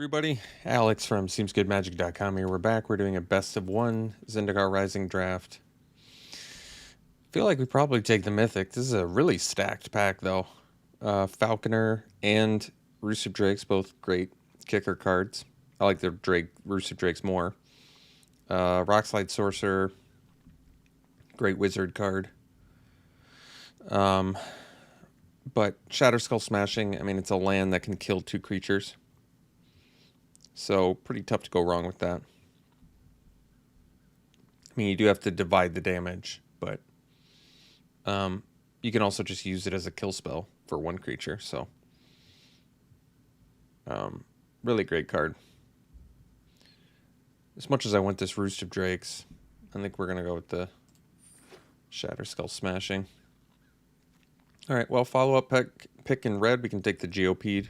everybody, Alex from SeemsGoodMagic.com here. We're back. We're doing a best of one Zendikar Rising draft. Feel like we probably take the Mythic. This is a really stacked pack though. Falconer and Roost of Drakes, both great kicker cards. I like the Roost of Drakes more. Rockslide Sorcerer, great wizard card. But Shatterskull Smashing, I mean, it's a land that can kill 2 creatures. So, pretty tough to go wrong with that. I mean, you do have to divide the damage, but you can also just use it as a kill spell for 1 creature, so really great card. As much as I want this Roost of Drakes, I think we're going to go with the Shatterskull Smashing. Alright, well, follow-up pick in red, we can take the Geopede.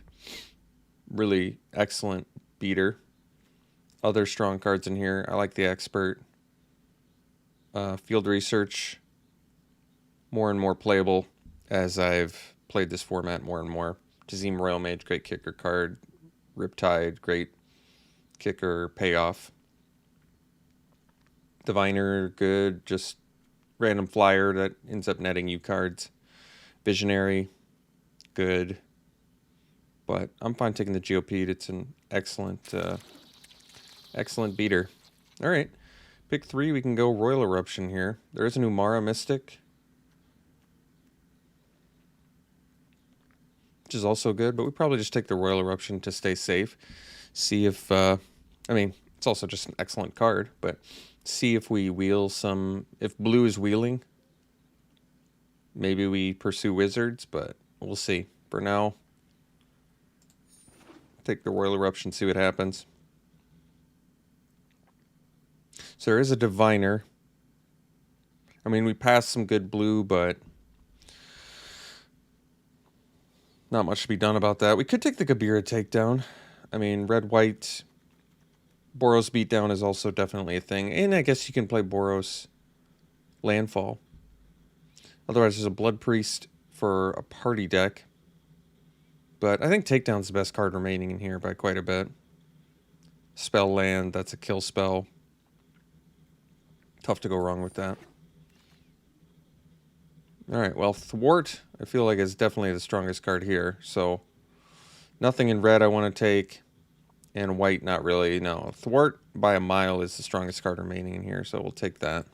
Really excellent beater. Other strong cards in here. I like the Expert. Field Research. More and more playable as I've played this format more and more. Tazim Royal Mage, great kicker card. Riptide, great kicker payoff. Diviner, good. Just random flyer that ends up netting you cards. Visionary, good. But I'm fine taking the Geopede. It's an excellent, excellent beater. All right, pick 3. We can go Royal Eruption here. There is an Umara Mystic, which is also good. But we probably just take the Royal Eruption to stay safe. See if, I mean, it's also just an excellent card. But see if we wheel some. If blue is wheeling, maybe we pursue wizards. But we'll see. For now, take the Royal Eruption, see what happens. So there is a Diviner. I mean, we passed some good blue, but not much to be done about that. We could take the Kabira takedown. I mean, red-white Boros beatdown is also definitely a thing. And I guess you can play Boros landfall. Otherwise, there's a Blood Priest for a party deck. But I think Takedown's the best card remaining in here by quite a bit. Spell land, that's a kill spell. Tough to go wrong with that. Alright, well, Thwart, I feel like is definitely the strongest card here. So, nothing in red I want to take. And white, not really. No, Thwart by a mile is the strongest card remaining in here, so we'll take that.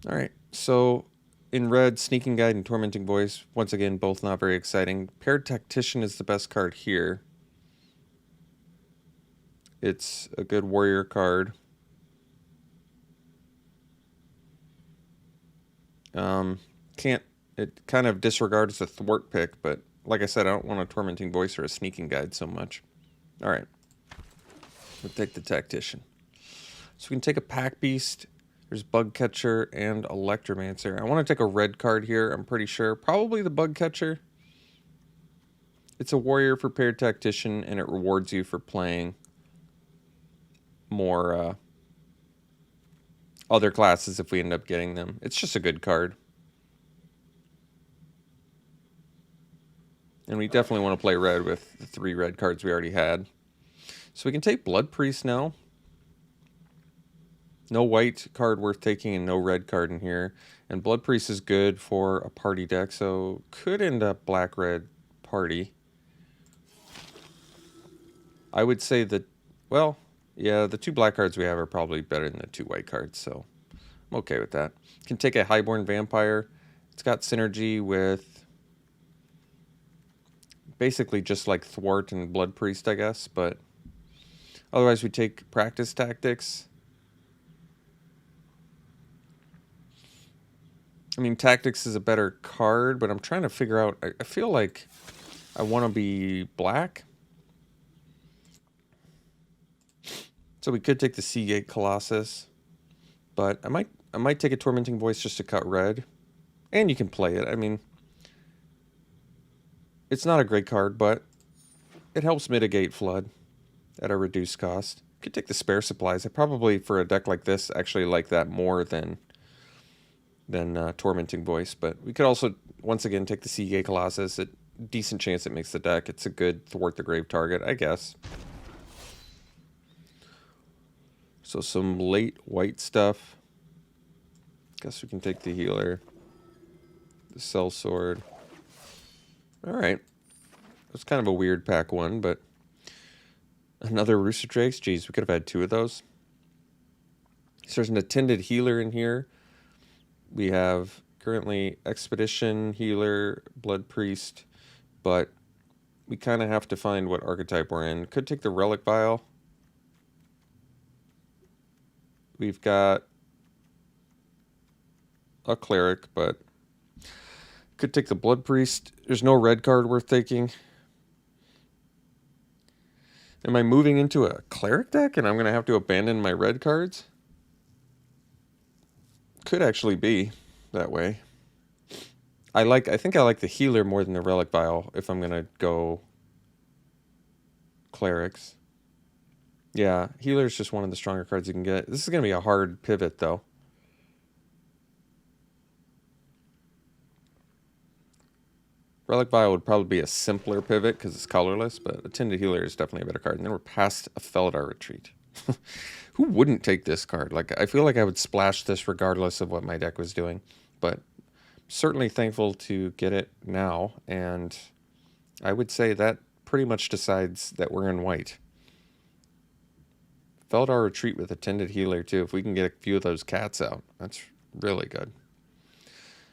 Alright, so in red, Sneaking Guide and Tormenting Voice, once again, both not very exciting. Paired Tactician is the best card here. It's a good warrior card. It kind of disregards the Thwart pick, but like I said, I don't want a Tormenting Voice or a Sneaking Guide so much. Alright, we'll take the Tactician. So we can take a Pack Beast. There's Bug Catcher and Electromancer. I want to take a red card here, I'm pretty sure. Probably the Bug Catcher. It's a warrior for paired tactician, and it rewards you for playing more other classes if we end up getting them. It's just a good card. And we definitely want to play red with the 3 red cards we already had. So we can take Blood Priest now. No white card worth taking and no red card in here. And Blood Priest is good for a party deck, so could end up black-red party. I would say that, well, yeah, the 2 black cards we have are probably better than the 2 white cards, so I'm okay with that. Can take a Highborn Vampire. It's got synergy with basically just like Thwart and Blood Priest, I guess, but otherwise we take Practice Tactics. I mean, Tactics is a better card, but I'm trying to figure out, I feel like I want to be black. So we could take the Seagate Colossus, but I might take a Tormenting Voice just to cut red. And you can play it. I mean, it's not a great card, but it helps mitigate Flood at a reduced cost. You could take the Spare Supplies. I probably, for a deck like this, actually like that more than Tormenting Voice. But we could also, once again, take the Seagate Colossus. It decent chance it makes the deck. It's a good thwart the grave target, I guess. So some late white stuff. Guess we can take the healer. The cell sword. Alright. It's kind of a weird pack one, but another Rooster Drakes. Geez, we could have had 2 of those. So there's an attended healer in here. We have currently Expedition, Healer, Blood Priest, but we kind of have to find what archetype we're in. Could take the Relic Vial. We've got a Cleric, but could take the Blood Priest. There's no red card worth taking. Am I moving into a Cleric deck and I'm going to have to abandon my red cards? Could actually be that way. I think I like the healer more than the Relic Vial if I'm going to go Clerics. Yeah, healer's just one of the stronger cards you can get. This is going to be a hard pivot, though. Relic Vial would probably be a simpler pivot because it's colorless, but Attended Healer is definitely a better card. And then we're past a Felidar Retreat. Who wouldn't take this card? Like, I feel like I would splash this regardless of what my deck was doing, but certainly thankful to get it now, and I would say that pretty much decides that we're in white. Felidar Retreat with Attended Healer too. If we can get a few of those cats out, that's really good.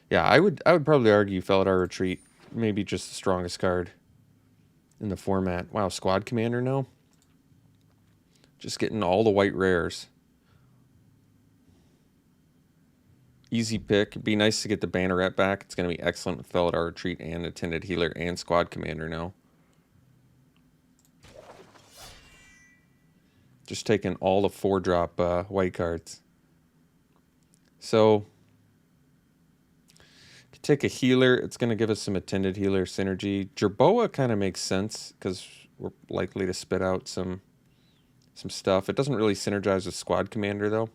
Yeah, I would probably argue Felidar Retreat, maybe just the strongest card in the format. Wow, Squad Commander now? Just getting all the white rares. Easy pick. It'd be nice to get the Banneret back. It's going to be excellent with Felidar Retreat and Attended Healer and Squad Commander now. Just taking all the 4-drop white cards. So, could take a healer. It's going to give us some Attended Healer synergy. Jerboa kind of makes sense because we're likely to spit out some stuff. It doesn't really synergize with Squad Commander, though.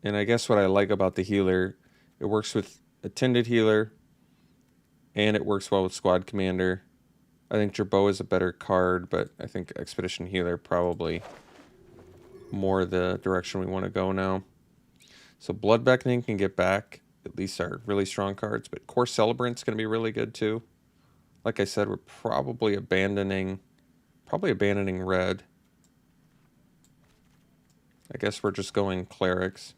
And I guess what I like about the healer, it works with Attended Healer, and it works well with Squad Commander. I think Jerboa is a better card, but I think Expedition Healer probably more the direction we want to go now. So Blood Beckoning can get back at least our really strong cards, but Core Celebrant's going to be really good too. Like I said, we're probably abandoning red. I guess we're just going Clerics.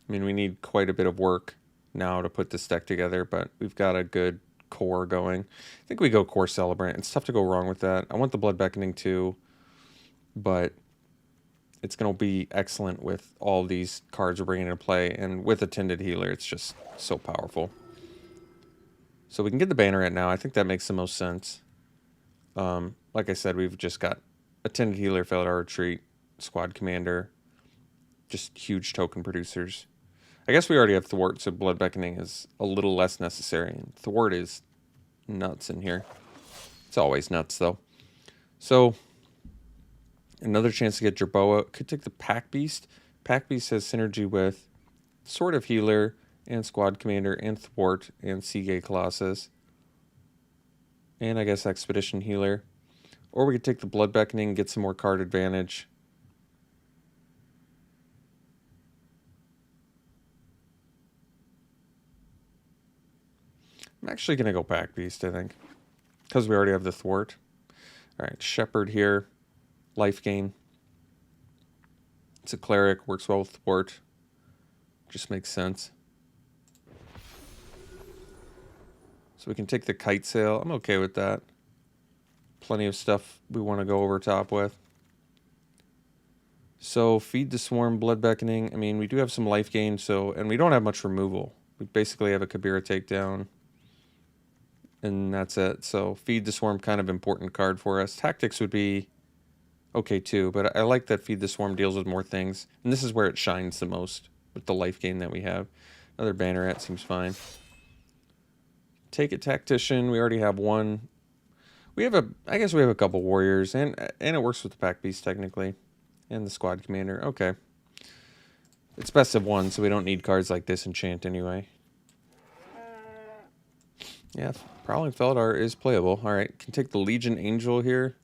I mean, we need quite a bit of work now to put this deck together, but we've got a good core going. I think we go Core Celebrant. It's tough to go wrong with that. I want the Blood Beckoning too, but it's going to be excellent with all these cards we're bringing into play, and with Attended Healer, it's just so powerful. So we can get the Banneret now. I think that makes the most sense. Like I said, we've just got Attended Healer, Felidar Retreat, Squad Commander, just huge token producers. I guess we already have Thwart, so Blood Beckoning is a little less necessary. And Thwart is nuts in here. It's always nuts, though. So, another chance to get Jerboa. Could take the Pack Beast. Pack Beast has synergy with Sword of Healer and Squad Commander and Thwart and Seagate Colossus. And I guess Expedition Healer. Or we could take the Blood Beckoning and get some more card advantage. I'm actually going to go Pack Beast, I think, because we already have the Thwart. All right, Shepherd here, life gain. It's a Cleric, works well with Thwart. Just makes sense. So we can take the Kite Sail. I'm okay with that. Plenty of stuff we want to go over top with. So Feed the Swarm, Blood Beckoning. I mean, we do have some life gain, and we don't have much removal. We basically have a Kabira takedown. And that's it. So Feed the Swarm, kind of important card for us. Tactics would be okay too, but I like that Feed the Swarm deals with more things. And this is where it shines the most with the life gain that we have. Another Banneret seems fine. Take it, Tactician. We already have one. I guess we have a couple Warriors, and it works with the Pack Beast technically. And the Squad Commander. Okay. It's best of one, so we don't need cards like Disenchant anyway. Yeah, Prowling Feldar is playable. Alright, can take the Legion Angel here.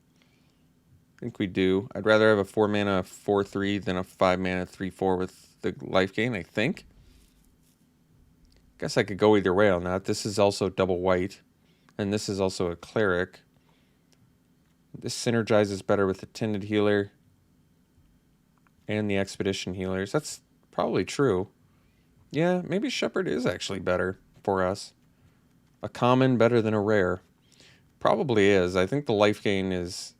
I think we do. I'd rather have a 4 mana 4/3 than a 5 mana 3/4 with the life gain, I think. Guess I could go either way on that. This is also double white, and this is also a cleric. This synergizes better with the Tinted Healer and the Expedition Healers. That's probably true. Yeah, maybe Shepherd is actually better for us. A common better than a rare. Probably is. I think the life gain is,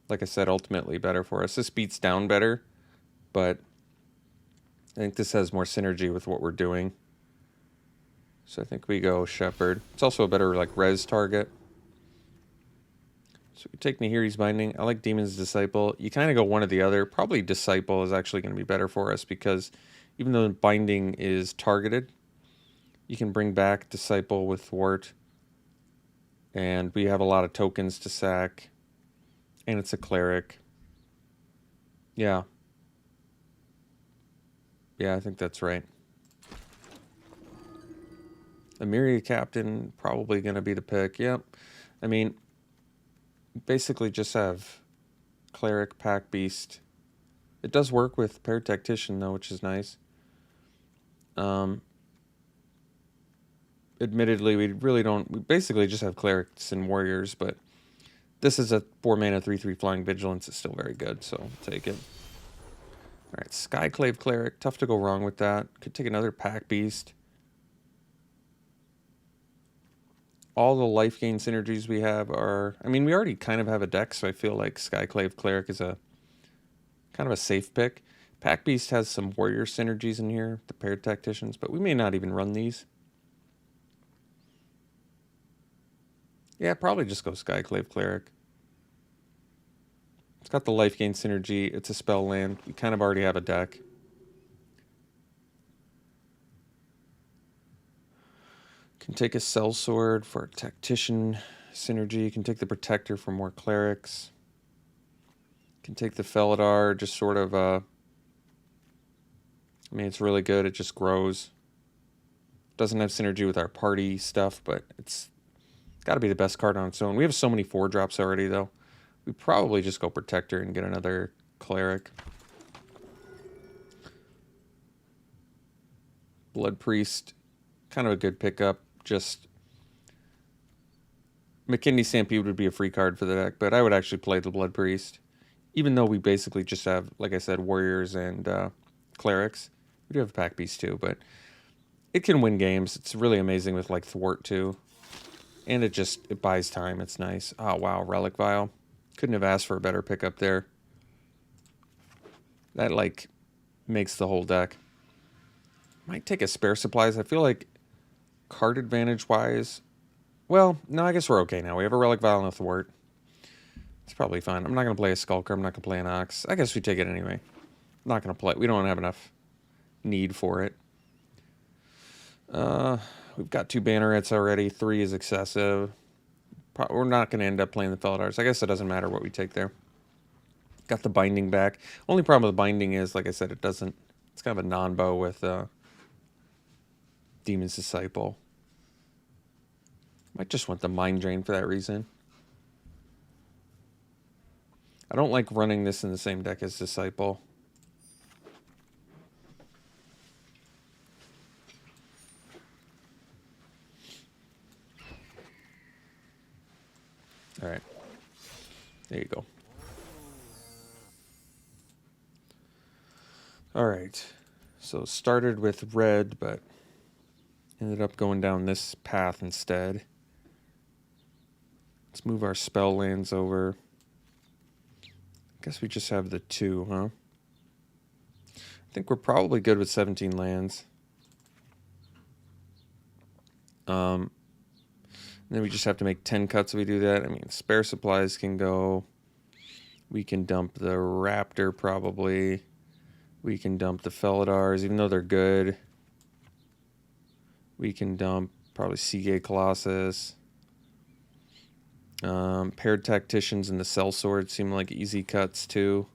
like I said, ultimately better for us. This beats down better, but I think this has more synergy with what we're doing. So I think we go Shepherd. It's also a better like res target. So we take Nahiri's Binding. I like Demon's Disciple. You kind of go one or the other. Probably Disciple is actually going to be better for us because even though Binding is targeted, you can bring back Disciple with Thwart. And we have a lot of tokens to sack. And it's a cleric. Yeah. Yeah, I think that's right. Emiria Captain, probably going to be the pick. Yep. I mean, basically just have Cleric, Pack Beast. It does work with Paired Tactician, though, which is nice. Admittedly, we really don't... We basically just have Clerics and Warriors, but this is a 4 mana 3/3 Flying Vigilance. It's still very good, so I'll take it. Alright, Skyclave Cleric. Tough to go wrong with that. Could take another Pack Beast. All the life gain synergies we have are... I mean, we already kind of have a deck, so I feel like Skyclave Cleric is a kind of a safe pick. Pack Beast has some warrior synergies in here, the Paired Tacticians, but we may not even run these. Yeah, probably just go Skyclave Cleric. It's got the life gain synergy. It's a spell land. We kind of already have a deck. Can take a Sellsword for a Tactician synergy. Can take the Protector for more clerics. Can take the Felidar, just sort of... I mean, it's really good. It just grows. Doesn't have synergy with our party stuff, but it's got to be the best card on its own. We have so many 4-drops already, though. We probably just go Protector and get another cleric. Blood Priest, kind of a good pickup. Just McKinney Stampede would be a free card for the deck, but I would actually play the Blood Priest. Even though we basically just have, like I said, Warriors and Clerics. We do have a Pack Beast too, but it can win games. It's really amazing with like Thwart too. And it buys time. It's nice. Oh, wow. Relic Vial. Couldn't have asked for a better pickup there. That, like, makes the whole deck. Might take a Spare Supplies. I feel like card advantage-wise... Well, no, I guess we're okay now. We have a Relic Vial and a Thwart. It's probably fine. I'm not going to play a Skulker. I'm not going to play an Ox. I guess we take it anyway. I'm not going to play... We don't have enough need for it. We've got 2 Bannerets already. 3 is excessive. We're not going to end up playing the Felidars. I guess it doesn't matter what we take there. Got the Binding back. Only problem with the Binding is, like I said, it doesn't... It's kind of a non-bow with Demon's Disciple. Might just want the Mind Drain for that reason. I don't like running this in the same deck as Disciple. Alright. There you go. Alright. So started with red, but ended up going down this path instead. Let's move our spell lands over. I guess we just have the 2, huh? I think we're probably good with 17 lands. And then we just have to make 10 cuts if we do that. I mean, Spare Supplies can go. We can dump the Raptor probably. We can dump the Felidars, even though they're good. We can dump probably Seagate Colossus. Paired Tacticians and the Sellsword seem like easy cuts too.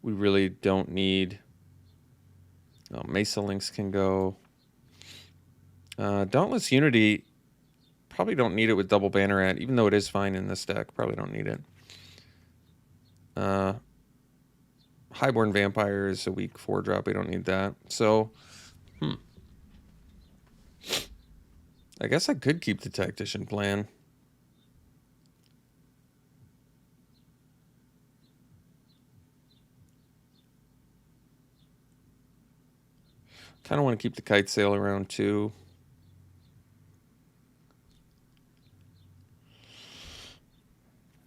We really don't need Oh, Mesa Links can go. Dauntless Unity, probably don't need it with double Banneret, even though it is fine in this deck. Probably don't need it. Highborn Vampire is a weak 4-drop. We don't need that. So, I guess I could keep the Tactician plan. Kind of want to keep the Kite Sail around too.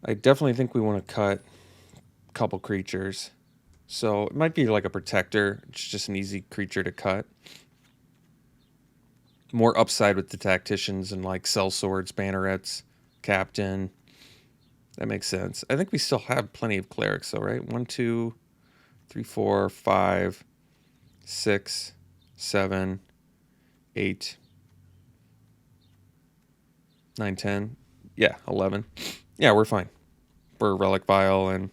I definitely think we want to cut a couple creatures. So it might be like a Protector. It's just an easy creature to cut. More upside with the Tacticians and like Sellswords, Bannerets, Captain. That makes sense. I think we still have plenty of Clerics though, right? 1, 2, 3, 4, 5, 6, 7, 8, 9, 10. Yeah, 11. Yeah, we're fine. For Relic Vial and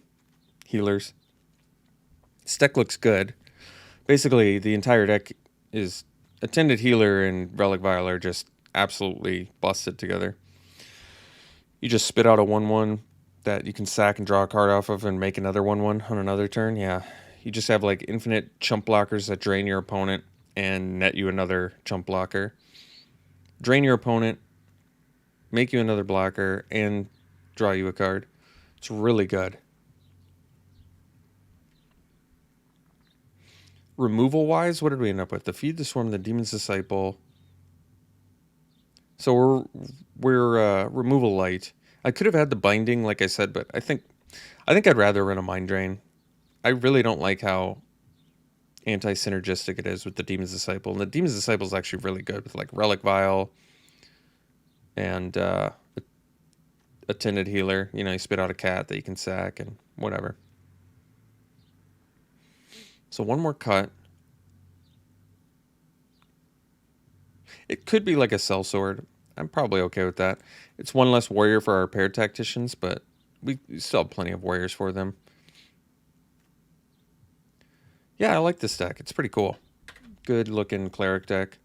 healers. This deck looks good. Basically, the entire deck is Attended Healer and Relic Vial are just absolutely busted together. You just spit out a 1/1 that you can sack and draw a card off of and make another 1/1 on another turn. Yeah, you just have like infinite chump blockers that drain your opponent and net you another chump blocker. Drain your opponent, make you another blocker, and draw you a card. It's really good. Removal-wise, what did we end up with? The Feed the Swarm, the Demon's Disciple. So we're removal light. I could have had the binding, like I said, but I think I'd rather run a Mind Drain. I really don't like how anti-synergistic it is with the Demon's Disciple. And the Demon's Disciple is actually really good with like Relic Vial and Attended Healer. You know, you spit out a cat that you can sack and whatever. So one more cut. It could be like a Sellsword. I'm probably okay with that. It's one less warrior for our paired Tacticians, but we still have plenty of warriors for them. Yeah, I like this deck. It's pretty cool. Good looking Cleric deck.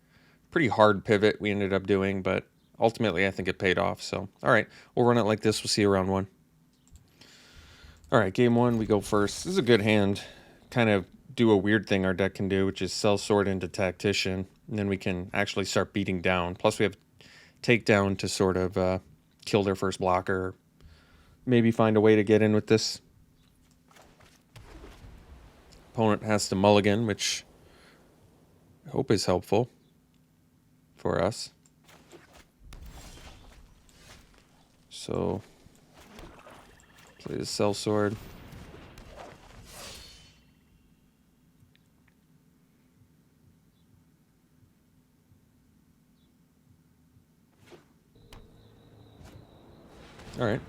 Pretty hard pivot we ended up doing, but ultimately I think it paid off. So, all right, we'll run it like this. We'll see you round 1. All right, game 1, we go first. This is a good hand. Kind of do a weird thing our deck can do, which is Sellsword into Tactician, and then we can actually start beating down. Plus we have Takedown to sort of kill their first blocker. Maybe find a way to get in with this. Opponent has to mulligan, which I hope is helpful for us. So, play the Sellsword. All right.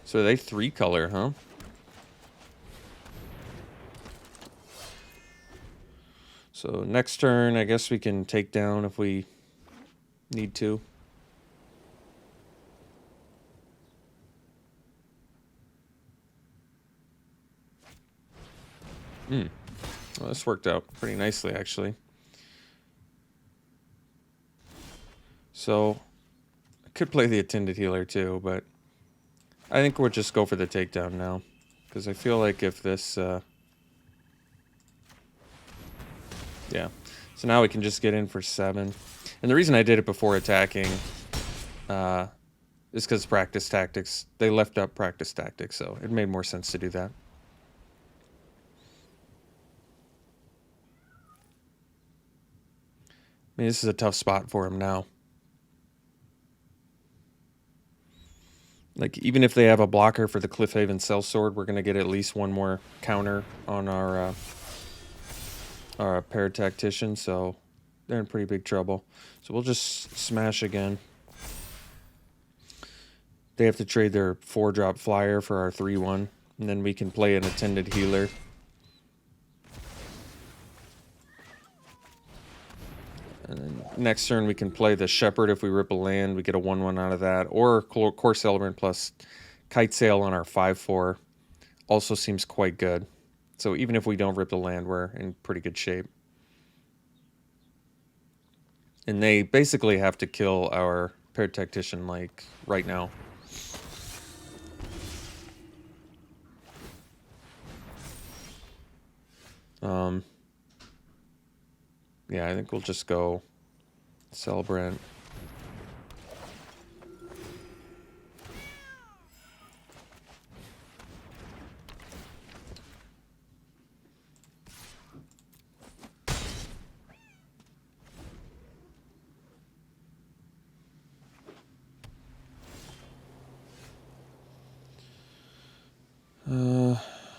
So they 3-color, huh? So next turn, I guess we can take down if we need to. Well, this worked out pretty nicely, actually. So I could play the Attended Healer too, but I think we'll just go for the takedown now. Because I feel like if this... yeah. So now we can just get in for 7. And the reason I did it before attacking is because practice tactics. They left up practice tactics, so it made more sense to do that. I mean, this is a tough spot for him now. Like, even if they have a blocker for the Cliffhaven Sellsword, we're going to get at least one more counter on our paired Tactician, so they're in pretty big trouble. So we'll just smash again. They have to trade their 4-drop flyer for our 3/1, and then we can play an Attended Healer. And then next turn we can play the Shepherd if we rip a land. We get a 1/1 out of that. Or Core Celebrant plus Kite Sail on our 5/4. Also seems quite good. So even if we don't rip the land, we're in pretty good shape. And they basically have to kill our paired tactician, like, right now. Yeah, I think we'll just go Celebrant.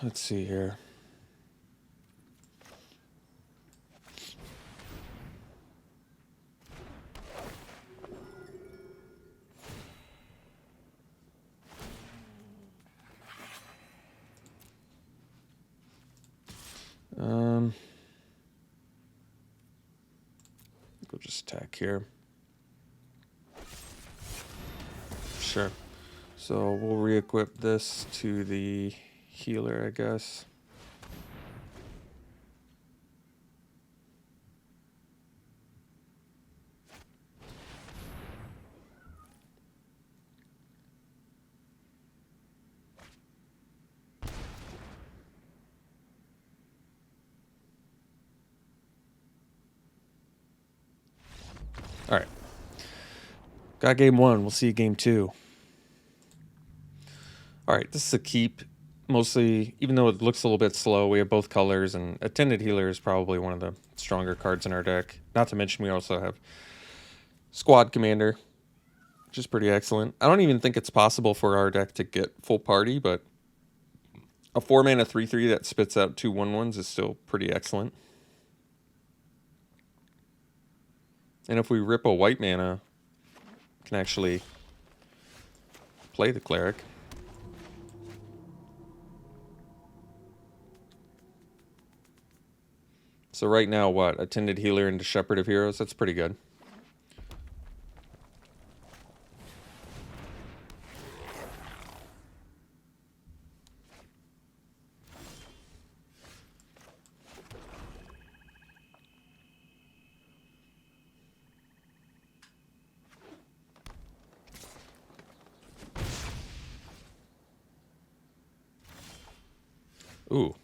Let's see here. We'll just attack here. Sure. So we'll re-equip this to the healer, I guess. All right. Got game one. We'll see you game two. All right, this is a keep. Mostly, even though it looks a little bit slow, we have both colors, and Attended Healer is probably one of the stronger cards in our deck. Not to mention we also have Squad Commander, which is pretty excellent. I don't even think it's possible for our deck to get full party, but a 4-mana 3/3 that spits out 2 1/1s is still pretty excellent. And if we rip a white mana, we can actually play the Cleric. So right now, what? Attended Healer into Shepherd of Heroes? That's pretty good. Ooh.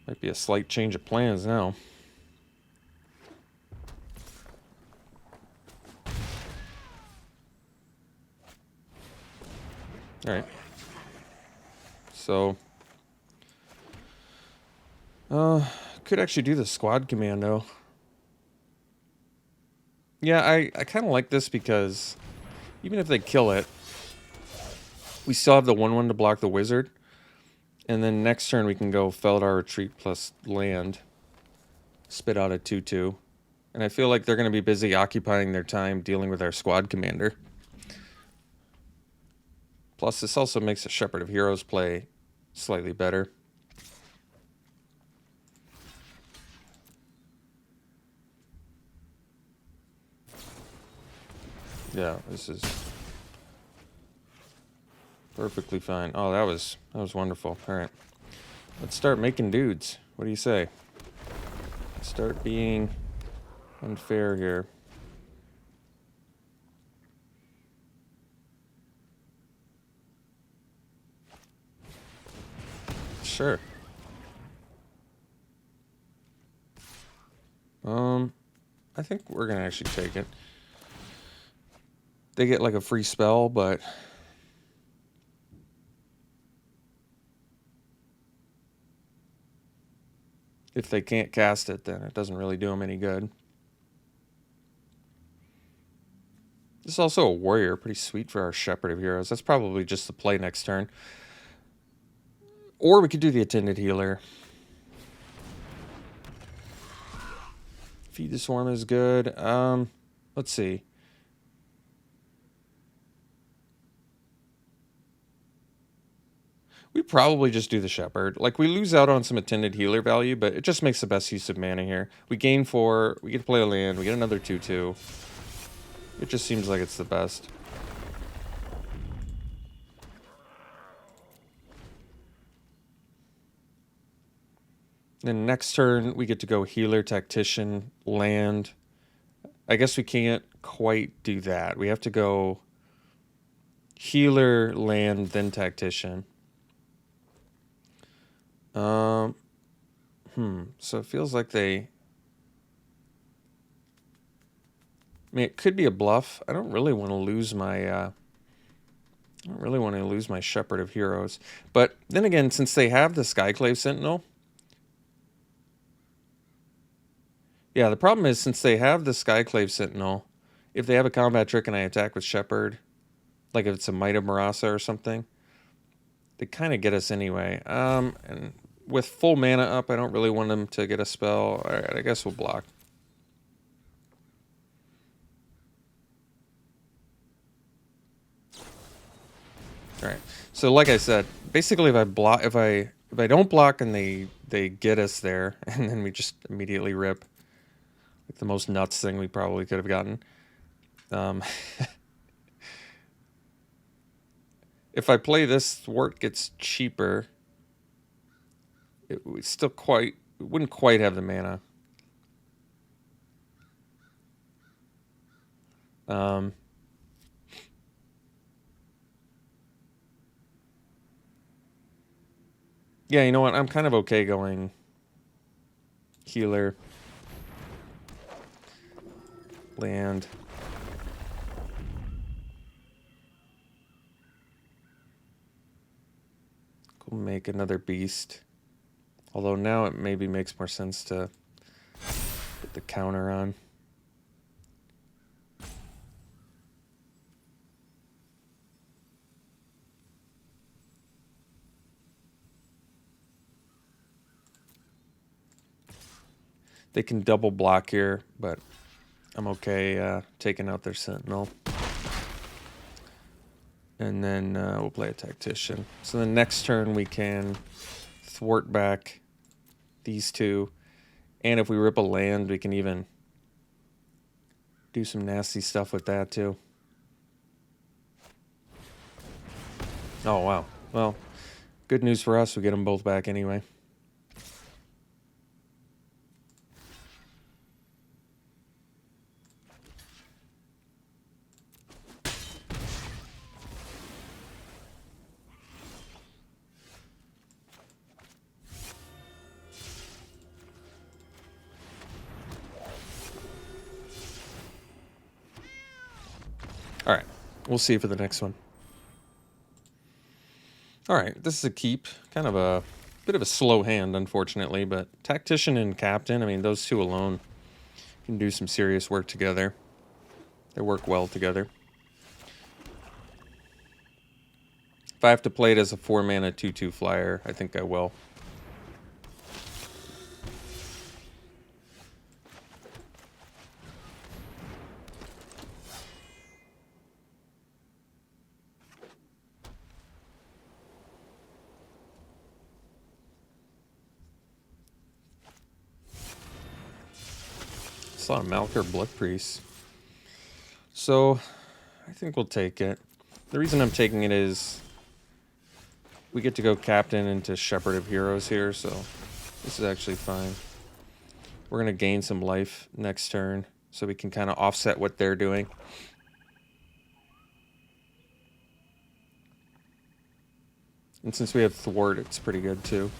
Might be a slight change of plans now. Alright. So. Could actually do the Squad Commando. Yeah, I kind of like this because even if they kill it, we still have the 1/1 to block the Wizard. And then next turn we can go Feldar Retreat plus land. Spit out a 2/2. And I feel like they're going to be busy occupying their time dealing with our Squad Commander. Plus this also makes the Shepherd of Heroes play slightly better. Yeah, this is perfectly fine. Oh, that was wonderful. All right. Let's start making dudes. What do you say? Let's start being unfair here. Sure. I think we're gonna actually take it. They get like a free spell, but if they can't cast it, then it doesn't really do them any good. This is also a warrior, pretty sweet for our Shepherd of Heroes. That's probably just the play next turn. Or we could do the Attended Healer. Feed the Swarm is good. Let's see. We probably just do the Shepherd. Like, we lose out on some Attended Healer value, but it just makes the best use of mana here. We gain 4, we get to play a land, we get another 2/2. It just seems like it's the best. Then next turn, we get to go healer, tactician, land. I guess we can't quite do that. We have to go healer, land, then tactician. So it feels like they... I mean, it could be a bluff. I don't really want to lose my... I don't really want to lose my Shepherd of Heroes. But then again, since they have the Skyclave Sentinel... Yeah, the problem is, since they have the Skyclave Sentinel, if they have a combat trick and I attack with Shepherd, like if it's a Might of Marasa or something, they kind of get us anyway. And with full mana up, I don't really want them to get a spell. All right, I guess we'll block. All right. So like I said, basically if I don't block and they get us there, and then we just immediately rip, like the most nuts thing we probably could have gotten. If I play this, Thwart gets cheaper. It wouldn't quite have the mana. Yeah, you know what? I'm kind of okay going healer, land. Go make another beast. Although now it maybe makes more sense to put the counter on. They can double block here, but I'm okay taking out their Sentinel. And then we'll play a Tactician. So the next turn we can thwart back these two. And if we rip a land, we can even do some nasty stuff with that too. Oh, wow. Well, good news for us. We get them both back anyway. All right, we'll see for the next one. All right, this is a keep. Kind of a bit of a slow hand, unfortunately, but Tactician and Captain, I mean, those two alone can do some serious work together. They work well together. If I have to play it as a 4-mana 2/2 flyer, I think I will. It's a lot of Malker Blood Priest. So, I think we'll take it. The reason I'm taking it is we get to go Captain into Shepherd of Heroes here, so this is actually fine. We're going to gain some life next turn, so we can kind of offset what they're doing. And since we have Thwart, it's pretty good too.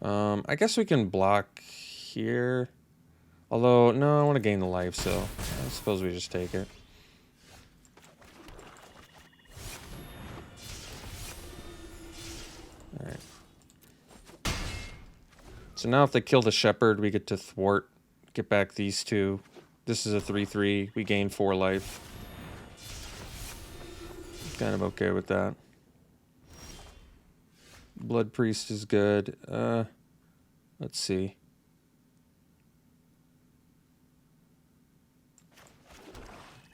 I guess we can block here. Although, no, I want to gain the life, so I suppose we just take it. Alright. So now if they kill the Shepherd, we get to Thwart, get back these two. This is a 3/3. We gain 4 life. Kind of okay with that. Blood Priest is good. Let's see.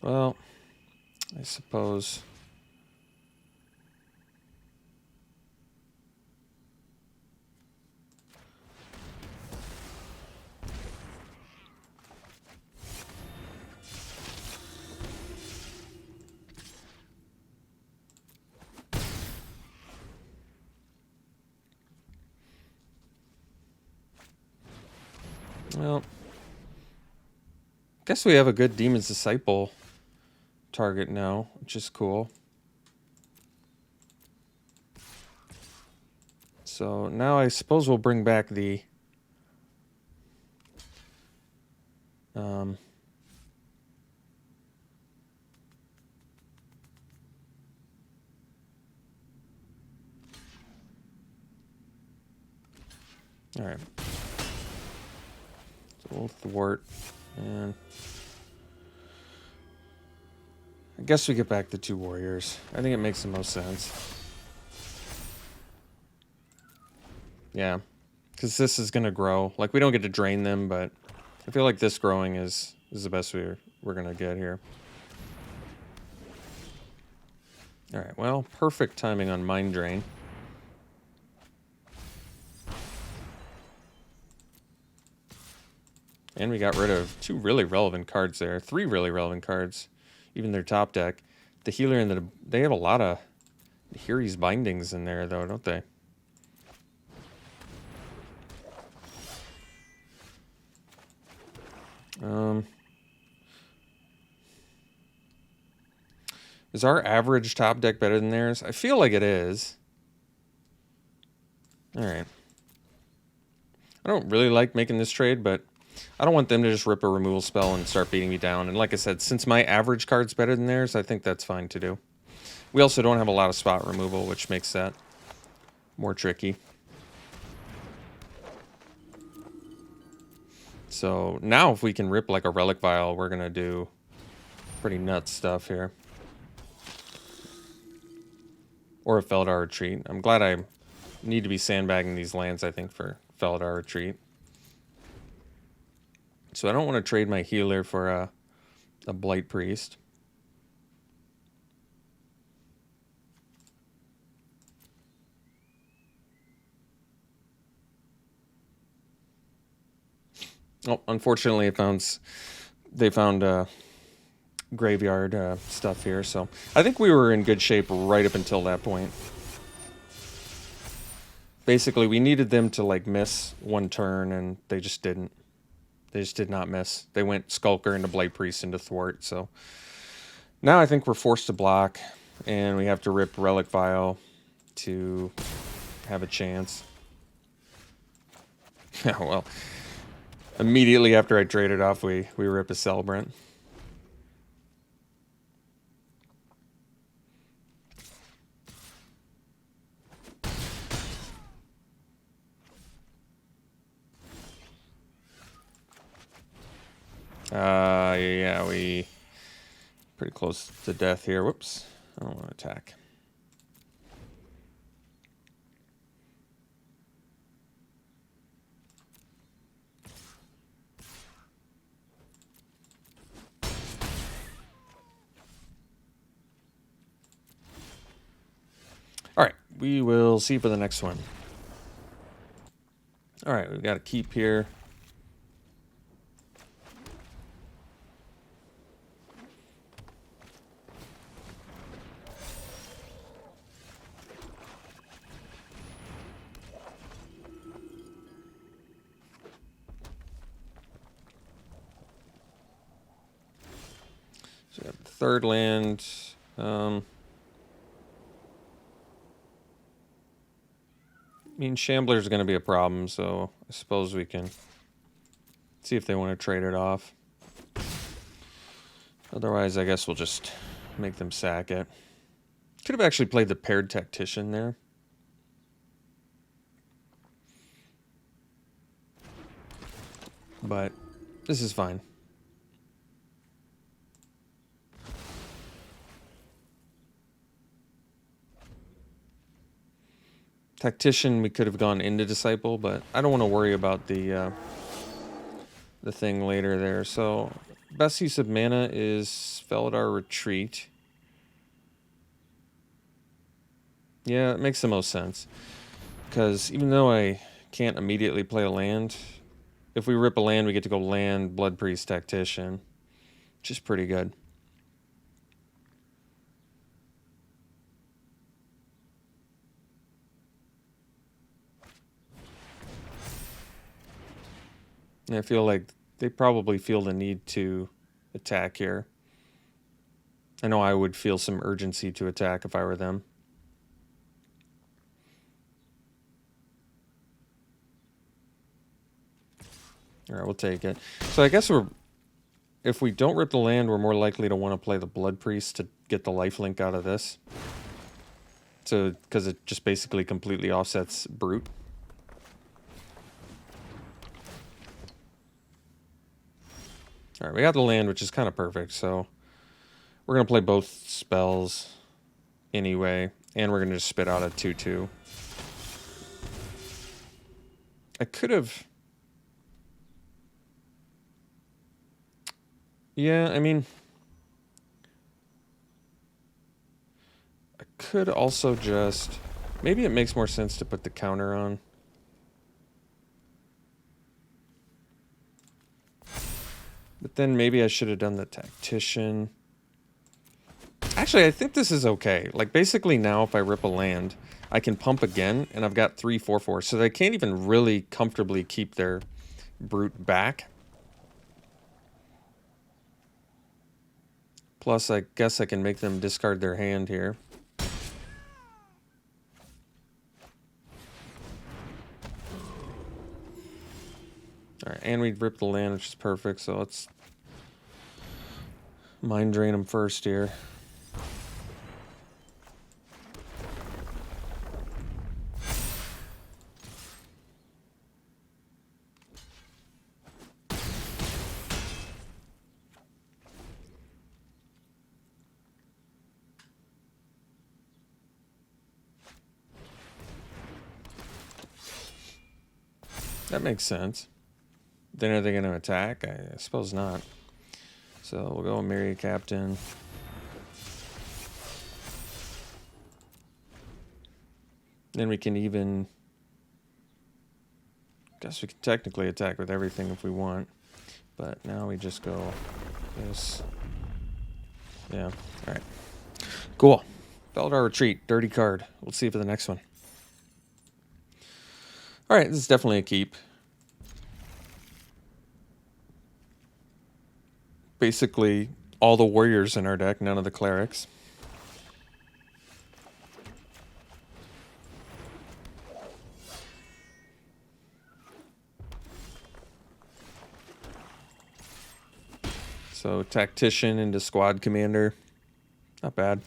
Well, I suppose. Well, guess we have a good Demon's Disciple target now, which is cool. So now I suppose we'll bring back the all right. So we'll thwart, and I guess we get back the 2 warriors. I think it makes the most sense. Yeah, because this is gonna grow. Like, we don't get to drain them, but I feel like this growing is the best we're gonna get here. All right. Well, perfect timing on Mind Drain. And we got rid of 2 really relevant cards there. 3 really relevant cards. Even their top deck. The healer and they have a lot of Hiri's bindings in there, though, don't they? Is our average top deck better than theirs? I feel like it is. All right. I don't really like making this trade, but I don't want them to just rip a removal spell and start beating me down. And like I said, since my average card's better than theirs, I think that's fine to do. We also don't have a lot of spot removal, which makes that more tricky. So now if we can rip like a Relic Vial, we're going to do pretty nuts stuff here. Or a Feldar Retreat. I'm glad I need to be sandbagging these lands, I think, for Feldar Retreat. So I don't want to trade my healer for a Blight Priest. Oh, unfortunately, they found graveyard stuff here, so I think we were in good shape right up until that point. Basically, we needed them to like miss 1 turn, and they just didn't. They just did not miss. They went Skulker into Blight Priest into Thwart, so now I think we're forced to block, and we have to rip Relic Vial to have a chance. Yeah, well, immediately after I traded off, we rip a Celebrant. Yeah, we pretty close to death here. Whoops, I don't want to attack. All right, we will see for the next one. All right, we've got a keep here. So we have the 3rd land. I mean, Shambler's going to be a problem, so I suppose we can see if they want to trade it off. Otherwise, I guess we'll just make them sack it. Could have actually played the paired Tactician there. But this is fine. Tactician, we could have gone into Disciple, but I don't want to worry about the thing later there. So best use of mana is Feldar Retreat. Yeah, it makes the most sense. Because even though I can't immediately play a land, if we rip a land, we get to go land, Blood Priest, Tactician, which is pretty good. And I feel like they probably feel the need to attack here. I know I would feel some urgency to attack if I were them. All right, we'll take it. So I guess if we don't rip the land, we're more likely to want to play the Blood Priest to get the lifelink out of this. So, because it just basically completely offsets Brute. All right, we got the land, which is kind of perfect. So we're going to play both spells anyway. And we're going to just spit out a 2/2. I could have... Yeah, I mean... I could also just... Maybe it makes more sense to put the counter on. But then maybe I should have done the Tactician. Actually, I think this is okay. Like, basically now if I rip a land, I can pump again, and I've got 3/4/4. So they can't even really comfortably keep their Brute back. Plus, I guess I can make them discard their hand here. Alright, and we rip the land, which is perfect, so let's mind drain them first here. That makes sense. Then are they going to attack? I suppose not. So we'll go and marry a captain. Then we can even... Guess we can technically attack with everything if we want. But now we just go this. Yeah, alright. Cool. Beldar Retreat, dirty card. We'll see you for the next one. Alright, this is definitely a keep. Basically, all the warriors in our deck, none of the clerics. So, Tactician into Squad Commander. Not bad.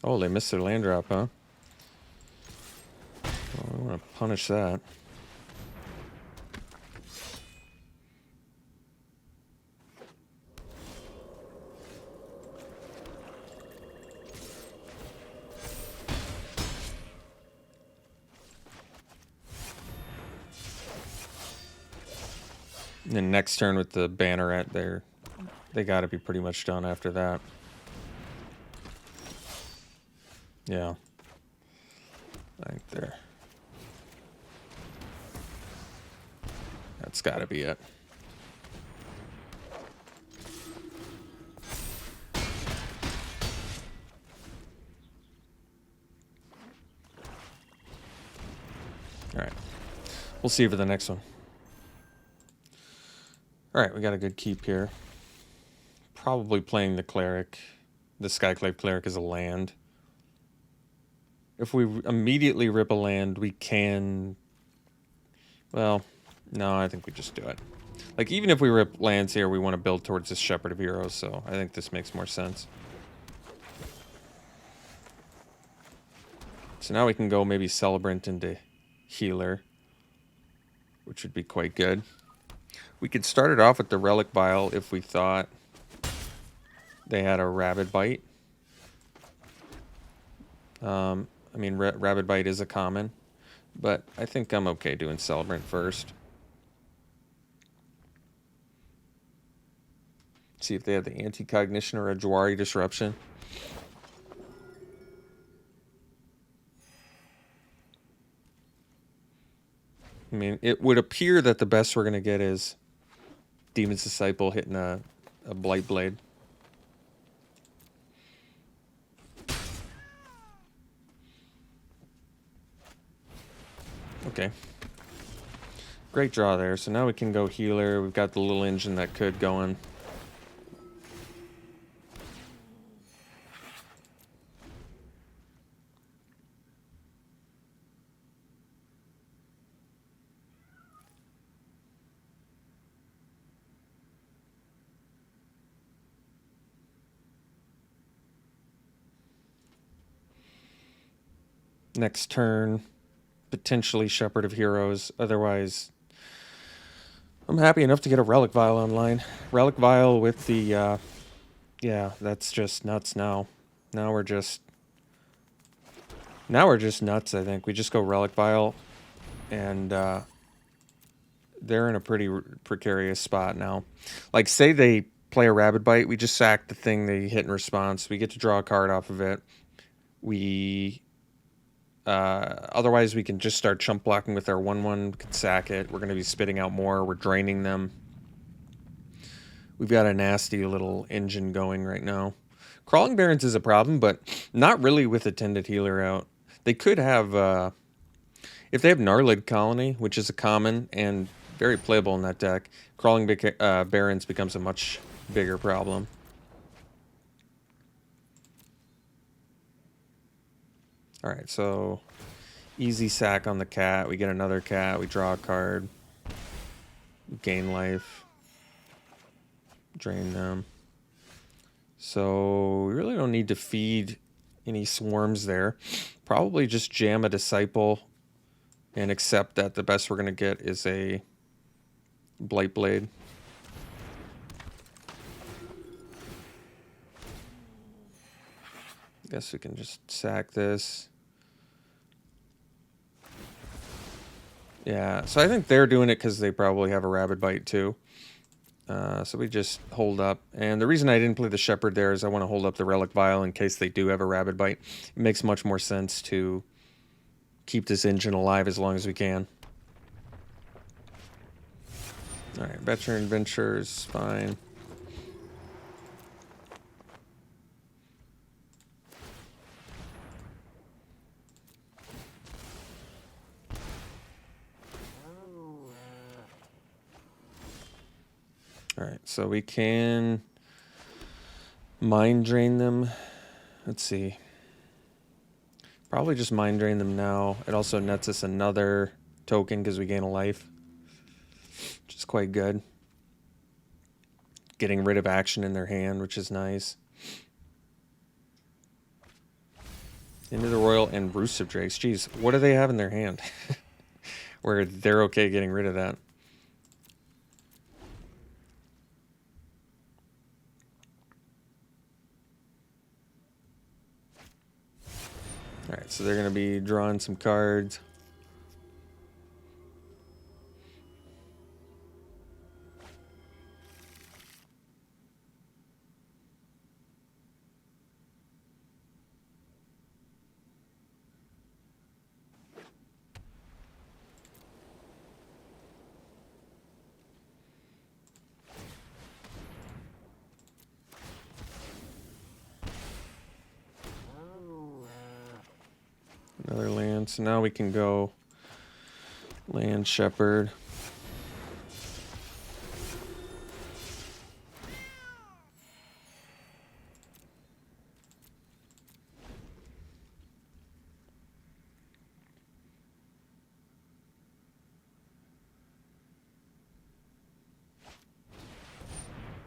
Oh, they missed their land drop, huh? Well, I want to punish that. And then next turn with the Banneret there, they got to be pretty much done after that. Yeah. I think there. That's got to be it. All right. We'll see you for the next one. All right, we got a good keep here. Probably playing the cleric, the Skyclave cleric as a land. If we immediately rip a land, we can... Well, no, I think we just do it. Like, even if we rip lands here, we want to build towards this Shepherd of Heroes, so I think this makes more sense. So now we can go maybe Celebrant into Healer, which would be quite good. We could start it off with the Relic Vial if we thought they had a Rabid Bite. I mean, Rabid Bite is a common, but I think I'm okay doing Celebrant first. See if they have the Anti-Cognition or a Jwari Disruption. I mean, it would appear that the best we're going to get is Demon's Disciple hitting a Blight Blade. Okay. Great draw there. So now we can go healer. We've got the little engine that could go in. Next turn, potentially Shepherd of Heroes. Otherwise, I'm happy enough to get a Relic Vial online. Relic Vial with the, yeah, that's just nuts now. Now we're just nuts, I think. We just go Relic Vial, and they're in a pretty precarious spot now. Like, say they play a Rabid Bite, we just sack the thing they hit in response. We get to draw a card off of it. Otherwise, we can just start chump blocking with our 1/1. We can sack it. We're going to be spitting out more. We're draining them. We've got a nasty little engine going right now. Crawling Barons is a problem, but not really with Attended Healer out. They could have, if they have Gnarlid Colony, which is a common and very playable in that deck, Crawling Barons becomes a much bigger problem. Alright, so easy sack on the cat. We get another cat. We draw a card. Gain life. Drain them. So we really don't need to feed any swarms there. Probably just jam a Disciple and accept that the best we're going to get is a Blightblade. Guess we can just sack this. Yeah, so I think they're doing it because they probably have a Rabid Bite too. So we just hold up. And the reason I didn't play the Shepherd there is I want to hold up the Relic Vial in case they do have a Rabid Bite. It makes much more sense to keep this engine alive as long as we can. Alright, Veteran Ventures, fine. Alright, so we can Mind Drain them. Let's see. Probably just Mind Drain them now. It also nets us another token because we gain a life, which is quite good. Getting rid of action in their hand, which is nice. Into the Royal and Roost of Drakes. Jeez, what do they have in their hand? Where they're okay getting rid of that. Alright, so they're going to be drawing some cards. Another land. So now we can go Land Shepherd.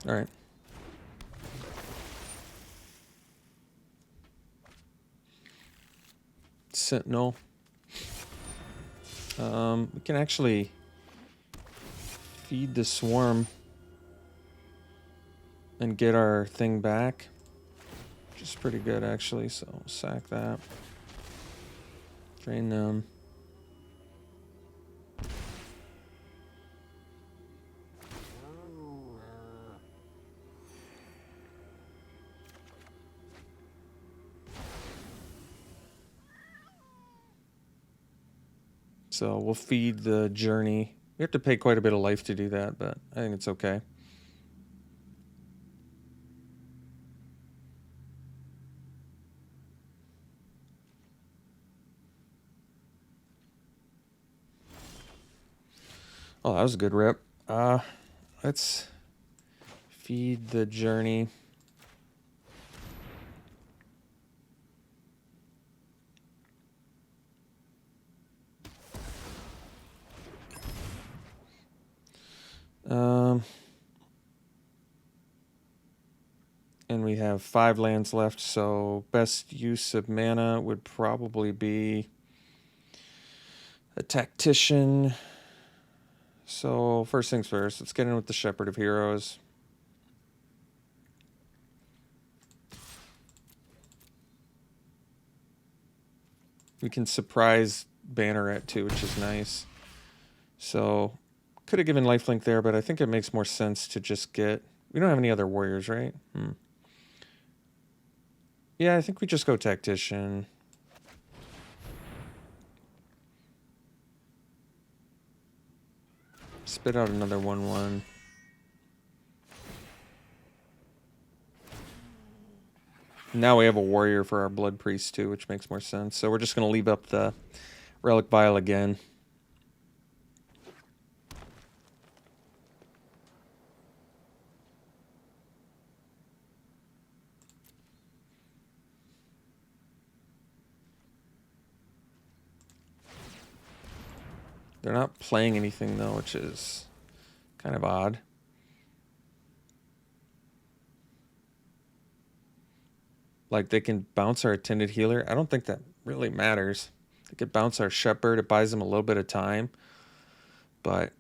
All right. Sentinel. We can actually feed the swarm and get our thing back, which is pretty good actually. So sack that. Drain them. So we'll feed the Journey. We have to pay quite a bit of life to do that, but I think it's okay. Oh, that was a good rip. Let's feed the journey. And we have 5 lands left, so best use of mana would probably be a Tactician. So first things first, let's get in with the Shepherd of Heroes. We can surprise Banneret too, which is nice. So could have given lifelink there, but I think it makes more sense to just get... We don't have any other warriors, right? Yeah, I think we just go Tactician. Spit out another 1/1. Now we have a warrior for our Blood Priest too, which makes more sense. So we're just going to leave up the Relic Vial again. They're not playing anything though, which is kind of odd. Like they can bounce our Attended Healer. I don't think that really matters. They could bounce our Shepherd. It buys them a little bit of time. But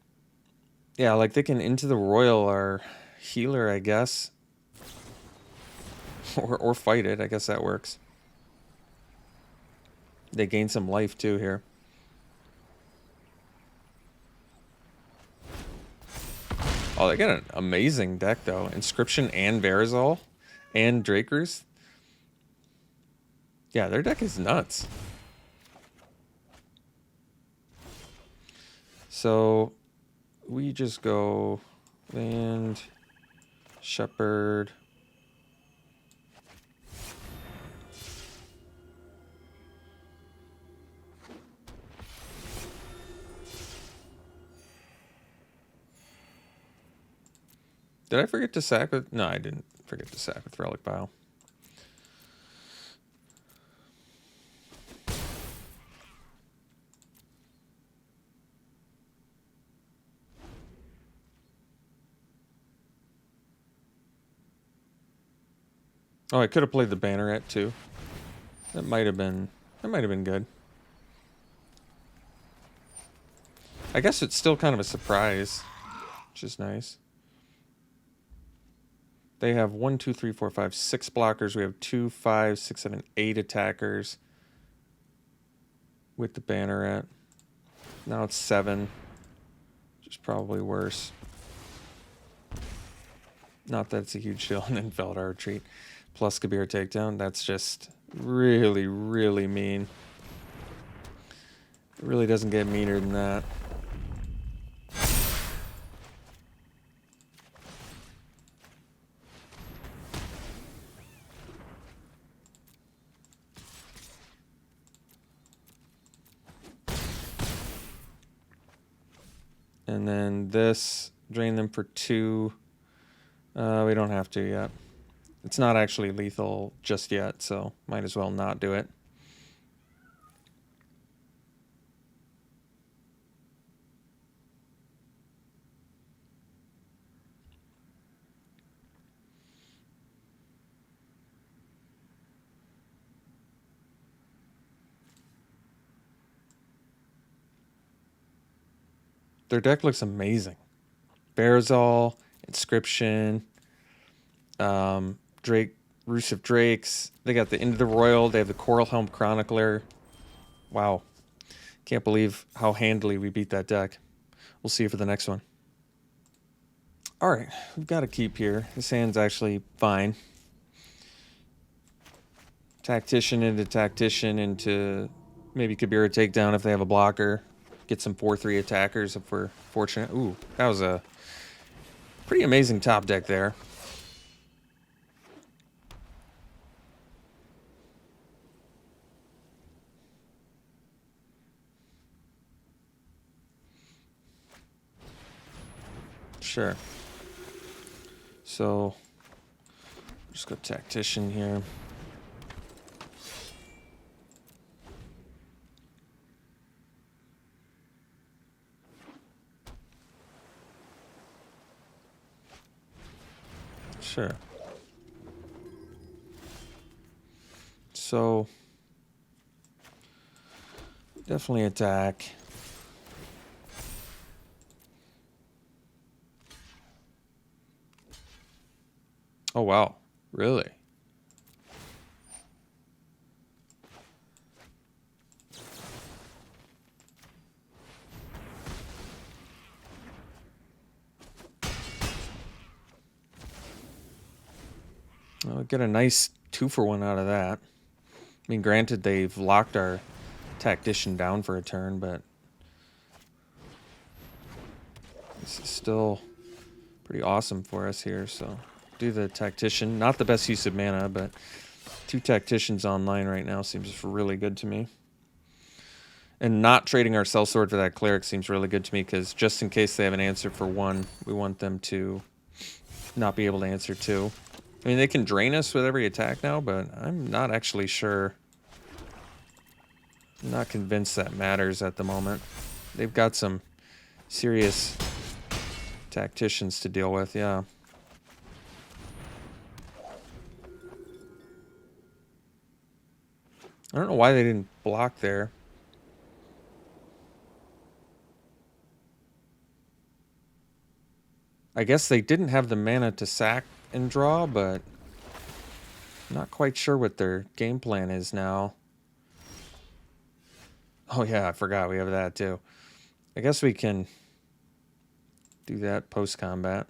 yeah, like they can Into the Royal our healer, I guess. or fight it. I guess that works. They gain some life too here. Oh, they got an amazing deck though. Inscription and Verazol and Drakers. Yeah, their deck is nuts. So we just go land, Shepherd. Did I forget to sack with... No, I didn't forget to sack with Relic Vial. Oh, I could have played the Banneret too. That might have been good. I guess it's still kind of a surprise, which is nice. They have 1, 2, 3, 4, 5, 6 blockers. We have 2, 5, 6, 7, 8 attackers with the Banneret. Now it's 7, which is probably worse. Not that it's a huge deal. And then Veldar Retreat plus Kabir Takedown. That's just really, really mean. It really doesn't get meaner than that. And then this, drain them for 2. We don't have to yet. It's not actually lethal just yet, so might as well not do it. Their deck looks amazing. Verazol, Inscription, Drake, Roost of Drakes. They got the Into the Royal. They have the Coral Helm Chronicler. Wow. Can't believe how handily we beat that deck. We'll see you for the next one. All right, we've got a keep here. This hand's actually fine. Tactician into maybe Kabira Takedown if they have a blocker. Get some 4/3 attackers if we're fortunate. Ooh, that was a pretty amazing top deck there. Sure. So, just go Tactician here. Sure. So, definitely attack. Oh, wow. Really? Well, get a nice 2-for-1 out of that. I mean, granted, they've locked our Tactician down for a turn, but this is still pretty awesome for us here. So, do the Tactician. Not the best use of mana, but 2 Tacticians online right now seems really good to me. And not trading our Sellsword for that Cleric seems really good to me, because just in case they have an answer for 1, we want them to not be able to answer 2. I mean, they can drain us with every attack now, but I'm not actually sure. I'm not convinced that matters at the moment. They've got some serious Tacticians to deal with, yeah. I don't know why they didn't block there. I guess they didn't have the mana to sack and draw, but I'm not quite sure what their game plan is now. Oh yeah, I forgot we have that too. I guess we can do that post-combat.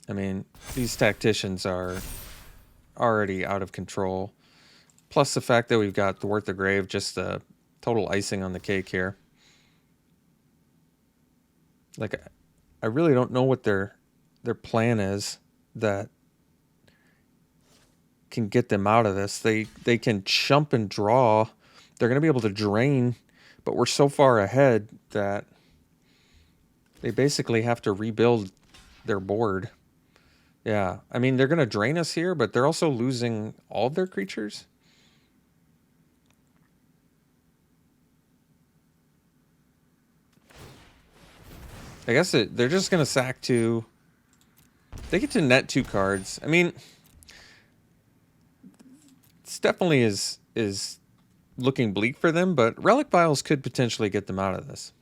I mean, these Tacticians are already out of control. Plus the fact that we've got Thwart the Grave, just the total icing on the cake here. Like, I really don't know what their plan is that can get them out of this. They can chump and draw. They're going to be able to drain, but we're so far ahead that they basically have to rebuild their board. Yeah, I mean, they're going to drain us here, but they're also losing all of their creatures. I guess they're just going to sack 2. They get to net 2 cards. I mean, it's definitely is looking bleak for them, but Relic Vials could potentially get them out of this.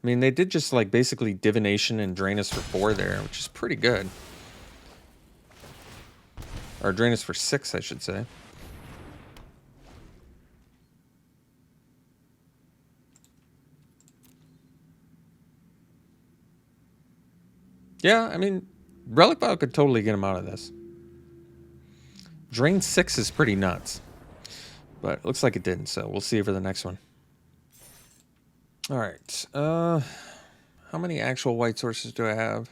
I mean, they did just like basically Divination and drain us for 4 there, which is pretty good. Or drain us for 6, I should say. Yeah, I mean, Relic Vial could totally get him out of this. Drain 6 is pretty nuts. But it looks like it didn't, so we'll see for the next one. Alright. How many actual white sources do I have?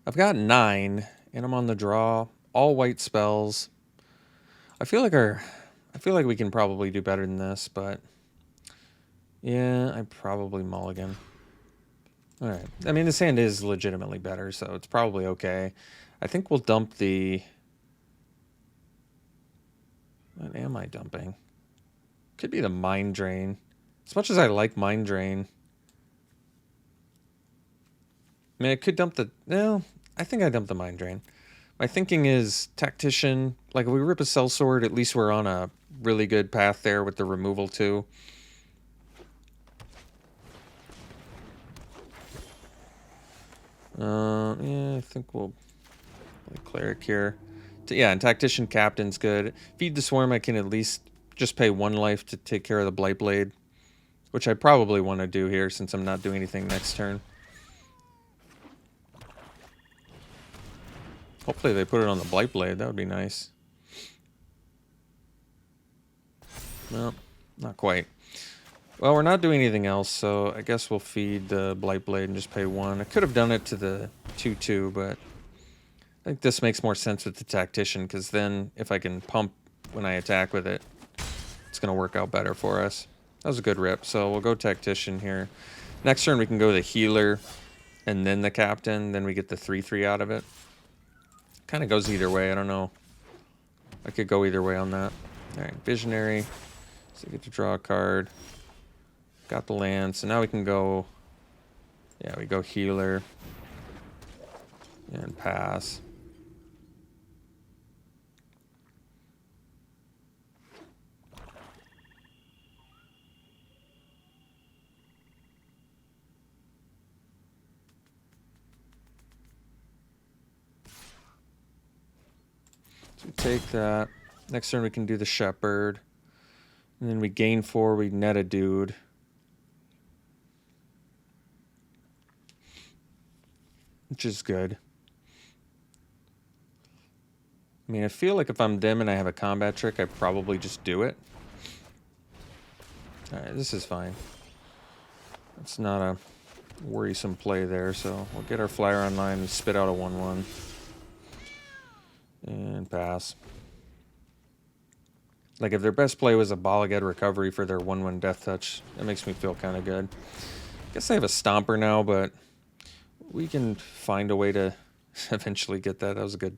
I've got 9, and I'm on the draw. All white spells. I feel like we can probably do better than this, but yeah, I probably mulligan. Alright. I mean, this hand is legitimately better, so it's probably okay. I think we'll dump the... What am I dumping? Could be the Mind Drain. As much as I like Mind Drain... I mean, I could dump the... No, I think I dumped the Mind Drain. My thinking is Tactician. Like, if we rip a Sellsword, at least we're on a really good path there with the removal, too. Yeah, I think we'll play Cleric here. Yeah, and Tactician Captain's good. Feed the Swarm, I can at least just pay 1 life to take care of the Blightblade, which I probably want to do here since I'm not doing anything next turn. Hopefully they put it on the Blightblade. That would be nice. No, not quite. Well, we're not doing anything else, so I guess we'll feed the Blightblade and just pay 1. I could have done it to the 2/2, but think this makes more sense with the Tactician, because then if I can pump when I attack with it, it's going to work out better for us. That was a good rip, so we'll go Tactician here. Next turn we can go the Healer and then the Captain, then we get the 3/3 out of it. Kind of goes either way, I don't know. I could go either way on that. Alright, Visionary. So I get to draw a card. Got the land, so now we can go... Yeah, we go Healer. And pass. So we take that. Next turn we can do the Shepherd. And then we gain 4, we net a dude. Which is good. I mean, I feel like if I'm them and I have a combat trick, I probably just do it. Alright, this is fine. It's not a worrisome play there, so we'll get our flyer online and spit out a 1/1. And pass. Like, if their best play was a Balagad recovery for their 1/1 death touch, that makes me feel kind of good. I guess I have a Stomper now, but we can find a way to eventually get that. That was good.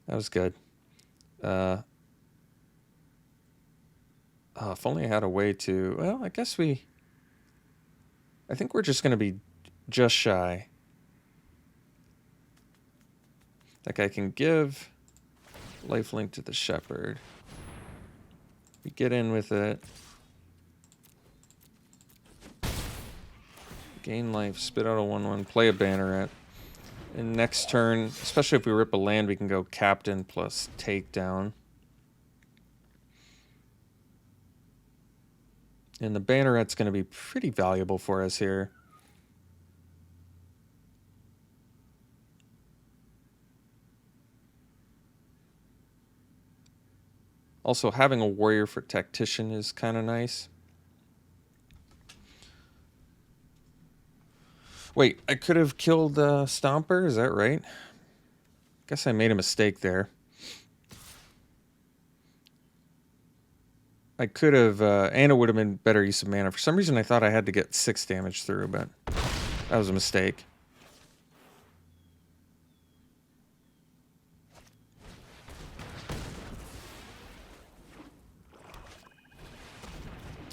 That was good. If only I had a way to... Well, I guess we... I think we're just going to be just shy. Like, I can give lifelink to the Shepherd. We get in with it. Gain life, spit out a 1/1, play a Banneret. And next turn, especially if we rip a land, we can go Captain plus Takedown. And the Banneret's going to be pretty valuable for us here. Also, having a Warrior for Tactician is kind of nice. Wait, I could have killed Stomper, is that right? Guess I made a mistake there. I could have, and it would have been better use of mana. For some reason I thought I had to get 6 damage through, but that was a mistake.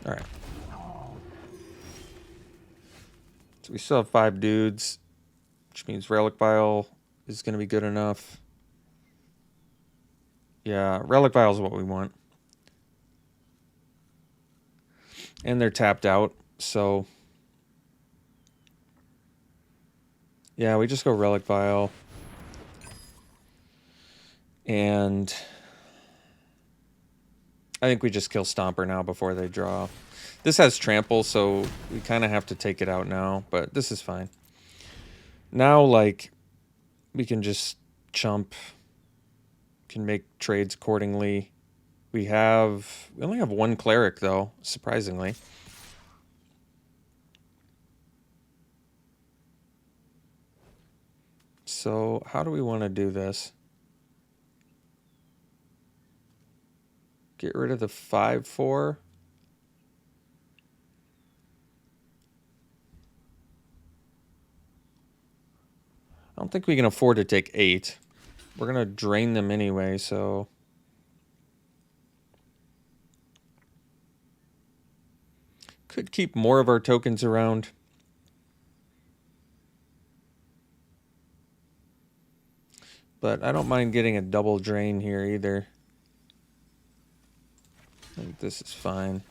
Alright. So we still have 5 dudes, which means Relic Vial is going to be good enough. Yeah, Relic Vial is what we want. And they're tapped out, so... Yeah, we just go Relic Vial. And... I think we just kill Stomper now before they draw. This has Trample, so we kind of have to take it out now, but this is fine. Now, like, we can just chump. Can make trades accordingly. We only have 1 Cleric, though, surprisingly. So, how do we want to do this? Get rid of the 5/4. I don't think we can afford to take 8. We're going to drain them anyway, so... Could keep more of our tokens around. But I don't mind getting a double drain here either. I think this is fine.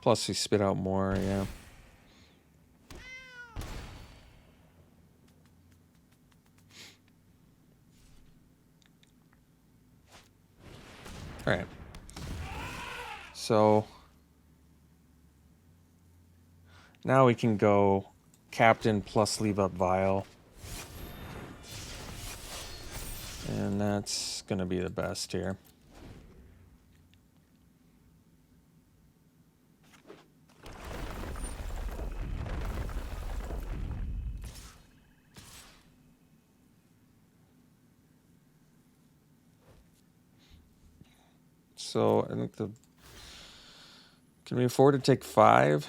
Plus we spit out more, yeah. All right. So now we can go Captain plus leave up Vial. And that's going to be the best here. So I think can we afford to take 5?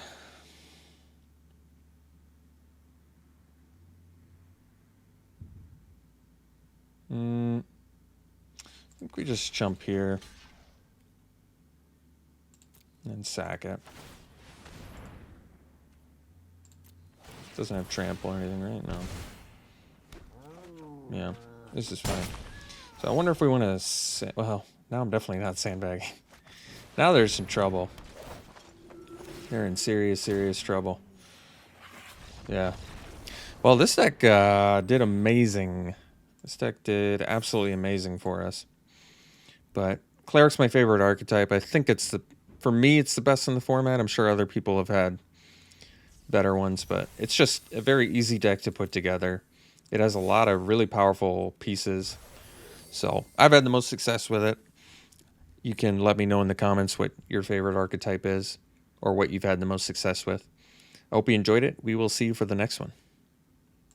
I think we just jump here and sack it. Doesn't have trample or anything, right? No. Yeah, this is fine. So I wonder if we want to... Well, now I'm definitely not sandbagging. Now there's some trouble. They're in serious, serious trouble. Yeah. Well, this deck did amazing. This deck did absolutely amazing for us. But Cleric's my favorite archetype. I think it's for me, it's the best in the format. I'm sure other people have had better ones, but it's just a very easy deck to put together. It has a lot of really powerful pieces. So I've had the most success with it. You can let me know in the comments what your favorite archetype is or what you've had the most success with. I hope you enjoyed it. We will see you for the next one.